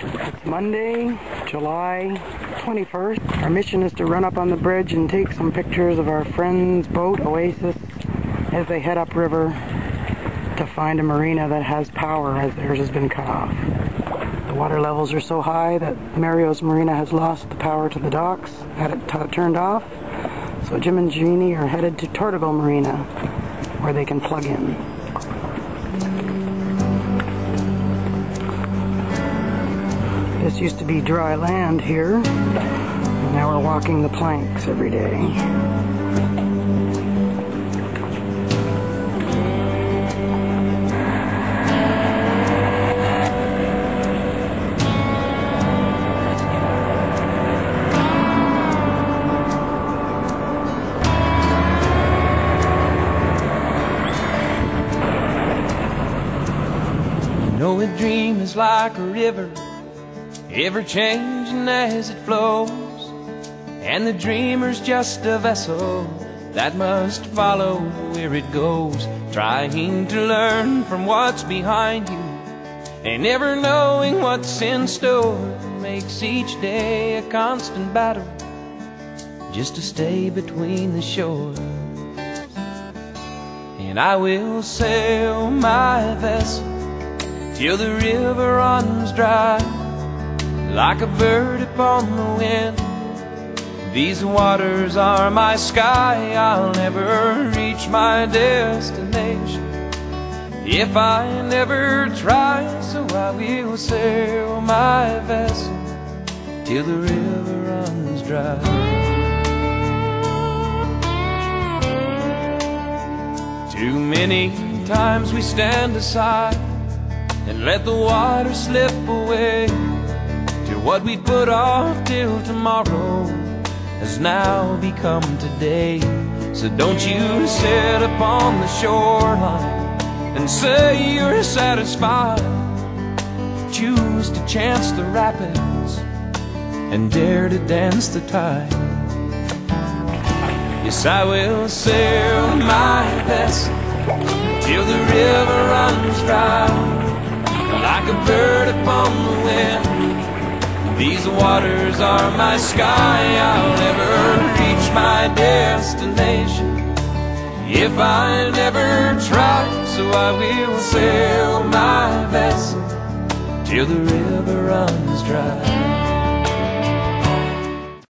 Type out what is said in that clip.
It's Monday, July 21st. Our mission is to run up on the bridge and take some pictures of our friend's boat, Oasis, as they head upriver to find a marina that has power as theirs has been cut off. The water levels are so high that Mario's Marina has lost the power to the docks, had it turned off. So Jim and Jeannie are headed to Tortugal Marina, where they can plug in. This used to be dry land here, and now we're walking the planks every day. You know, a dream is like a river, ever changing as it flows, and the dreamer's just a vessel that must follow where it goes, trying to learn from what's behind you and never knowing what's in store. Makes each day a constant battle just to stay between the shores. And I will sail my vessel till the river runs dry, like a bird upon the wind. These waters are my sky. I'll never reach my destination if I never try. So I will sail my vessel till the river runs dry. Too many times we stand aside and let the water slip away, till what we put off till tomorrow has now become today. So don't you sit upon the shoreline and say you're satisfied. Choose to chance the rapids and dare to dance the tide. Yes, I will sail my vessel till the river runs dry, like a bird upon the wind. These waters are my sky. I'll never reach my destination if I never try. So I will sail my vessel till the river runs dry.